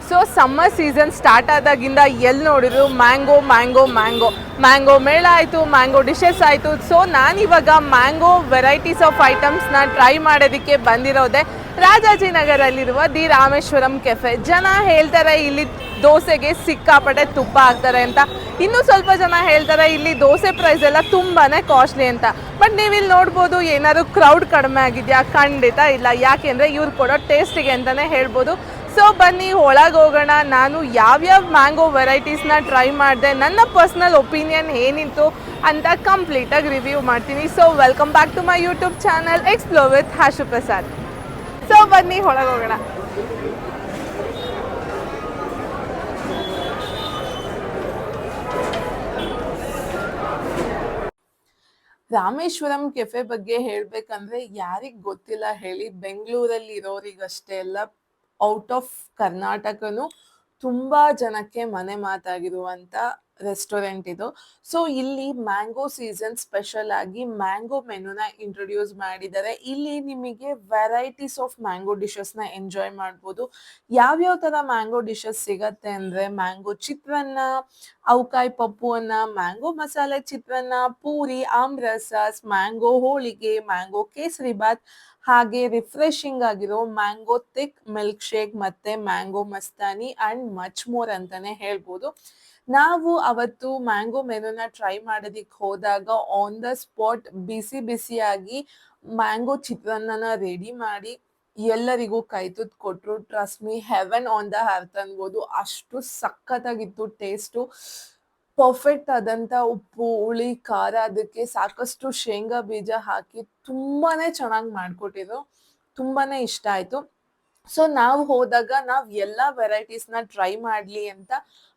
So summer season start ಆದಾಗಿಂದ ಎಲ್ಲಿ ನೋಡಿದ್ರು mango mango mango mango ಮೇಳ ಆಯಿತು, ಮ್ಯಾಂಗೋ ಡಿಶಸ್ ಆಯಿತು. ಸೊ ನಾನಿವಾಗ ಮ್ಯಾಂಗೋ ವೆರೈಟೀಸ್ ಆಫ್ ಐಟಮ್ಸ್ನ ಟ್ರೈ ಮಾಡೋದಕ್ಕೆ ಬಂದಿರೋದೆ ರಾಜಾಜಿನಗರಲ್ಲಿರುವ ದಿ ರಾಮೇಶ್ವರಂ ಕೆಫೆ. ಜನ ಹೇಳ್ತಾರೆ ಇಲ್ಲಿ ದೋಸೆಗೆ ಸಿಕ್ಕಾಪಟ್ಟೆ ತುಪ್ಪ ಹಾಕ್ತಾರೆ ಅಂತ, ಇನ್ನೂ ಸ್ವಲ್ಪ ಜನ ಹೇಳ್ತಾರೆ ಇಲ್ಲಿ ದೋಸೆ ಪ್ರೈಸ್ ಎಲ್ಲ ತುಂಬಾ ಕಾಸ್ಟ್ಲಿ ಅಂತ. ಬಟ್ ನೀವು ಇಲ್ಲಿ ನೋಡ್ಬೋದು ಏನಾದ್ರು ಕ್ರೌಡ್ ಕಡಿಮೆ ಆಗಿದೆಯಾ? ಖಂಡಿತ ಇಲ್ಲ. ಯಾಕೆಂದರೆ ಇವ್ರು ಕೊಡೋ ಟೇಸ್ಟಿಗೆ ಅಂತಲೇ ಹೇಳ್ಬೋದು. ಸೊ ಬನ್ನಿ ಒಳಗೆ ಹೋಗೋಣ. ನಾನು ಯಾವ್ಯಾವ ಮ್ಯಾಂಗೋ ವೆರೈಟೀಸ್ನ ಟ್ರೈ ಮಾಡಿದೆ, ನನ್ನ ಪರ್ಸ್ನಲ್ ಒಪಿನಿಯನ್ ಏನಿತ್ತು ಅಂತ ಕಂಪ್ಲೀಟಾಗಿ ರಿವ್ಯೂ ಮಾಡ್ತೀನಿ. So welcome back to my YouTube channel explore with Hashu Prasad. So ಬನ್ನಿ ಒಳಗೆ ಹೋಗೋಣ. ರಾಮೇಶ್ವರಂ ಕೆಫೆ ಬಗ್ಗೆ ಹೇಳಬೇಕಂದ್ರೆ ಯಾರಿಗೆ ಗೊತ್ತಿಲ್ಲ ಹೇಳಿ? ಬೆಂಗಳೂರಲ್ಲಿ ಇರೋರಿಗಷ್ಟೇ ಅಲ್ಲ, ಔಟ್ ಆಫ್ ಕರ್ನಾಟಕನೂ ತುಂಬ ಜನಕ್ಕೆ ಮನೆ ಮಾತಾಗಿರುವಂಥ ರೆಸ್ಟೋರೆಂಟ್ ಇದು. ಸೊ ಇಲ್ಲಿ ಮ್ಯಾಂಗೋ ಸೀಸನ್ ಸ್ಪೆಷಲ್ ಆಗಿ ಮ್ಯಾಂಗೋ ಮೆನುನ ಇಂಟ್ರೊಡ್ಯೂಸ್ ಮಾಡಿದ್ದಾರೆ. ಇಲ್ಲಿ ನಿಮಗೆ ವೆರೈಟೀಸ್ ಆಫ್ ಮ್ಯಾಂಗೋ ಡಿಶಸ್ನ ಎಂಜಾಯ್ ಮಾಡ್ಬೋದು. ಯಾವ್ಯಾವ ಥರ ಮ್ಯಾಂಗೋ ಡಿಶಸ್ ಸಿಗತ್ತೆ ಅಂದರೆ ಮ್ಯಾಂಗೋ ಚಿತ್ರಾನ್ನ, ಅವಕಾಯಿ ಪಪ್ಪು ಅನ್ನ, ಮ್ಯಾಂಗೋ ಮಸಾಲೆ ಚಿತ್ರಾನ್ನ, ಪೂರಿ, ಆಮ್ರಸಾಸ್, ಮ್ಯಾಂಗೋ ಹೋಳಿಗೆ, ಮ್ಯಾಂಗೋ ಕೇಸರಿ ಬಾತ್, ಹಾಗೆ ರಿಫ್ರೆಶಿಂಗ್ ಆಗಿರೋ ಮ್ಯಾಂಗೋ ಥಿಕ್ ಮಿಲ್ಕ್ ಶೇಕ್ ಮತ್ತೆ mango Mastani and much more ಅಂತಾನೆ ಹೇಳ್ಬೋದು. ನಾವು ಅವತ್ತು ಮ್ಯಾಂಗೋ ಮೆನುನ ಟ್ರೈ ಮಾಡೋದಿಕ್ಕೆ ಹೋದಾಗ ಆನ್ ದ ಸ್ಪಾಟ್ ಬಿಸಿ ಬಿಸಿಯಾಗಿ ಮ್ಯಾಂಗೋ ಚಿತ್ರಾನ್ನನ ರೆಡಿ ಮಾಡಿ ಎಲ್ಲರಿಗೂ ಕೈ ತುತ್ತು ಕೊಟ್ಟರು. Trust me, Heaven on the earth ಅನ್ಬೋದು. ಅಷ್ಟು ಸಖತ್ತಾಗಿತ್ತು ಟೇಸ್ಟು. ಪರ್ಫೆಕ್ಟ್ ಆದಂಥ ಉಪ್ಪು, ಹುಳಿ, ಖಾರ, ಅದಕ್ಕೆ ಸಾಕಷ್ಟು ಶೇಂಗಾ ಬೀಜ ಹಾಕಿ ತುಂಬಾನೇ ಚೆನ್ನಾಗಿ ಮಾಡಿಕೊಟ್ಟಿದ್ರು. ತುಂಬಾನೇ ಇಷ್ಟ ಆಯಿತು. ಸೊ ನಾವು ಹೋದಾಗ ನಾವು ಎಲ್ಲ ವೆರೈಟೀಸ್ನ ಟ್ರೈ ಮಾಡಲಿ ಅಂತ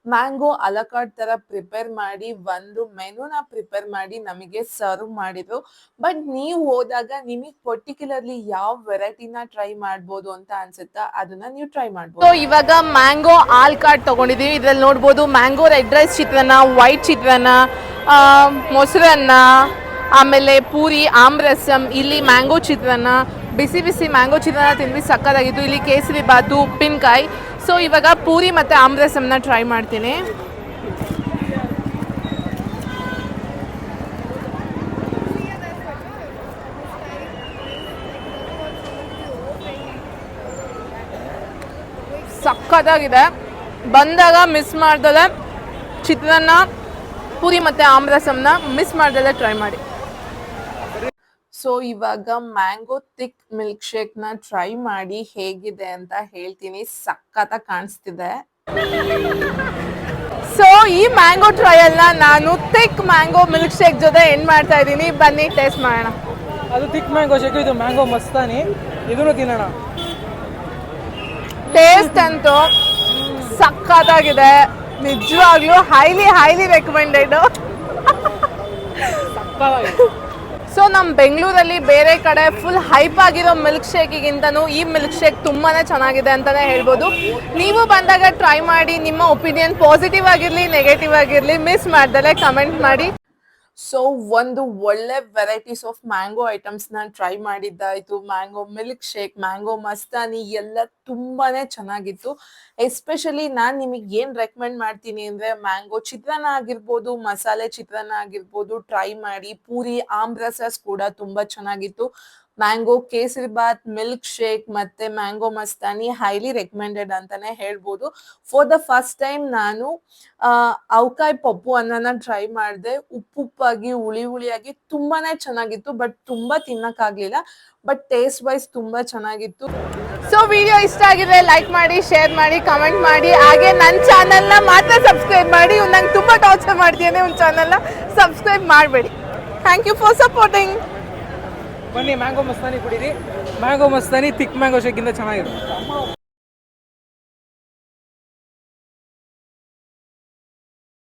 ಮ್ಯಾಂಗೋ ಅಲಕಾರ್ಡ್ ಥರ ಪ್ರಿಪೇರ್ ಮಾಡಿ ಒಂದು ಮೆನುನ ಪ್ರಿಪೇರ್ ಮಾಡಿ ನಮಗೆ ಸರ್ವ್ ಮಾಡಿದ್ರು. ಬಟ್ ನೀವು ಹೋದಾಗ ನಿಮಗೆ ಪರ್ಟಿಕ್ಯುಲರ್ಲಿ ಯಾವ ವೆರೈಟಿನ ಟ್ರೈ ಮಾಡ್ಬೋದು ಅಂತ ಅನ್ಸುತ್ತಾ ಅದನ್ನ ನೀವು ಟ್ರೈ ಮಾಡ್ಬೋದು. ಸೊ ಇವಾಗ ಮ್ಯಾಂಗೋ ಆಲ್ ಕಾರ್ಡ್ ತಗೊಂಡಿದ್ದೀವಿ. ಇದ್ರಲ್ಲಿ ನೋಡ್ಬೋದು ಮ್ಯಾಂಗೋ ರೆಡ್ ರೈಸ್ ಚಿತ್ರಾನ್ನ, ವೈಟ್ ಚಿತ್ರಾನ್ನ, ಮೊಸರನ್ನ, ಆಮೇಲೆ ಪೂರಿ, ಆಮ್ರಸಂ, ಇಲ್ಲಿ ಮ್ಯಾಂಗೋ ಚಿತ್ರಾನ್ನ, ಬಿಸಿ ಬಿಸಿ ಮ್ಯಾಂಗೋ ಚಿತ್ರಾನ್ನ ತಿಂದ್ವಿ, ಸಕ್ಕತ್ತಾಗಿತ್ತು. ಇಲ್ಲಿ ಕೇಸರಿ ಬಾತು, ಉಪ್ಪಿನಕಾಯಿ. ಸೊ ಇವಾಗ ಪೂರಿ ಮತ್ತು ಆಮ್ರಸಂನ ಟ್ರೈ ಮಾಡ್ತೀನಿ. ಸಕ್ಕತ್ತಾಗಿದೆ. ಬಂದಾಗ ಮಿಸ್ ಮಾಡ್ದಲೆ ಚಿತ್ರಾನ್ನ, ಪೂರಿ ಮತ್ತು ಆಮ್ರಸಂನ ಮಿಸ್ ಮಾಡ್ದಲೆ ಟ್ರೈ ಮಾಡಿ. ಸೊ ಇವಾಗ ಮ್ಯಾಂಗೋ ಥಿಕ್ ಮಿಲ್ಕ್ ಶೇಕ್ನ ಟ್ರೈ ಮಾಡಿ ಹೇಗಿದೆ ಅಂತ ಹೇಳ್ತೀನಿ. ಸಖತ್ತಾಗಿ ಕಾಣಿಸ್ತಿದೆ. ಸೊ ಈ ಮ್ಯಾಂಗೋ ಟ್ರಯಲ್ನ ನಾನು ಥಿಕ್ ಮ್ಯಾಂಗೋ ಮಿಲ್ಕ್ ಶೇಕ್ ಜೊತೆ ಎಂಡ್ ಮಾಡ್ತಾ ಇದ್ದೀನಿ. ಬನ್ನಿ ಟೇಸ್ಟ್ ಮಾಡೋಣ. ಅದು ಥಿಕ್ ಮ್ಯಾಂಗೋ ಶೇಕ್, ಇದು ಮ್ಯಾಂಗೋ ಮಸ್ತಾನಿ, ಇದನ್ನು ತಿನ್ನೋಣ. ಟೇಸ್ಟ್ ಅಂತೂ ಸಖತ್ತಾಗಿದೆ. ನಿಜವಾಗ್ಲೂ ಹೈಲಿ ರೆಕಮೆಂಡೆಡ್. ಸೊ ನಮ್ಮ ಬೆಂಗಳೂರಲ್ಲಿ ಬೇರೆ ಕಡೆ ಫುಲ್ ಹೈಪ್ ಆಗಿರೋ ಮಿಲ್ಕ್ ಶೇಕಿಗಿಂತನೂ ಈ ಮಿಲ್ಕ್ ಶೇಕ್ ತುಂಬಾ ಚೆನ್ನಾಗಿದೆ ಅಂತಲೇ ಹೇಳ್ಬೋದು. ನೀವು ಬಂದಾಗ ಟ್ರೈ ಮಾಡಿ. ನಿಮ್ಮ ಒಪಿನಿಯನ್ ಪಾಸಿಟಿವ್ ಆಗಿರಲಿ ನೆಗೆಟಿವ್ ಆಗಿರಲಿ ಮಿಸ್ ಮಾಡ್ದಲೇ ಕಮೆಂಟ್ ಮಾಡಿ. ಸೊ ಒಂದು ಒಳ್ಳೆ ವೆರೈಟೀಸ್ ಆಫ್ ಮ್ಯಾಂಗೋ ಐಟಮ್ಸ್ನ ಟ್ರೈ ಮಾಡಿದ್ದಾಯಿತು. Mango milk shake, mango mastani ಎಲ್ಲ ತುಂಬಾ ಚೆನ್ನಾಗಿತ್ತು. ಎಸ್ಪೆಷಲಿ ನಾನು ನಿಮಗೆ ಏನು ರೆಕಮೆಂಡ್ ಮಾಡ್ತೀನಿ ಅಂದರೆ ಮ್ಯಾಂಗೋ ಚಿತ್ರಾನ್ನ ಆಗಿರ್ಬೋದು, ಮಸಾಲೆ ಚಿತ್ರಾನ್ನ ಆಗಿರ್ಬೋದು ಟ್ರೈ ಮಾಡಿ. ಪೂರಿ, ಆಮ್ರಸಾಸ್ ಕೂಡ ತುಂಬ ಚೆನ್ನಾಗಿತ್ತು. Mango kesari bath, milk shake ಮತ್ತು ಮ್ಯಾಂಗೋ ಮಸ್ತಾನಿ ಹೈಲಿ ರೆಕಮೆಂಡೆಡ್ ಅಂತಲೇ ಹೇಳ್ಬೋದು. ಫಾರ್ ದ ಫಸ್ಟ್ ಟೈಮ್ ನಾನು ಅವಕಾಯಿ ಪಪ್ಪು ಅನ್ನನ ಟ್ರೈ ಮಾಡಿದೆ. ಉಪ್ಪುಪ್ಪಾಗಿ, ಹುಳಿಯಾಗಿ ತುಂಬಾ ಚೆನ್ನಾಗಿತ್ತು. ಬಟ್ ತುಂಬ ತಿನ್ನೋಕ್ಕಾಗಲಿಲ್ಲ. ಬಟ್ ಟೇಸ್ಟ್ ವೈಸ್ ತುಂಬ ಚೆನ್ನಾಗಿತ್ತು. ಸೊ ವಿಡಿಯೋ ಇಷ್ಟ ಆಗಿದ್ರೆ ಲೈಕ್ ಮಾಡಿ, ಶೇರ್ ಮಾಡಿ, ಕಮೆಂಟ್ ಮಾಡಿ. ಹಾಗೆ ನನ್ನ ಚಾನಲ್ನ ಮಾತ್ರ ಸಬ್ಸ್ಕ್ರೈಬ್ ಮಾಡಿ. ನಂಗೆ ತುಂಬ ಟಾರ್ಚರ್ ಮಾಡ್ತೀನಿ, ಒಂದು ಚಾನಲ್ನ ಸಬ್ಸ್ಕ್ರೈಬ್ ಮಾಡಬೇಡಿ. Thank you for supporting. ಬನ್ನಿ ಮ್ಯಾಂಗೋ ಮಸ್ತಾನಿ ಕುಡೀರಿ. ಮ್ಯಾಂಗೋ ಮಸ್ತಾನಿ ಥಿಕ್ ಮ್ಯಾಂಗೋ ಶೇಕಿಂದ ಚೆನ್ನಾಗಿದೆ.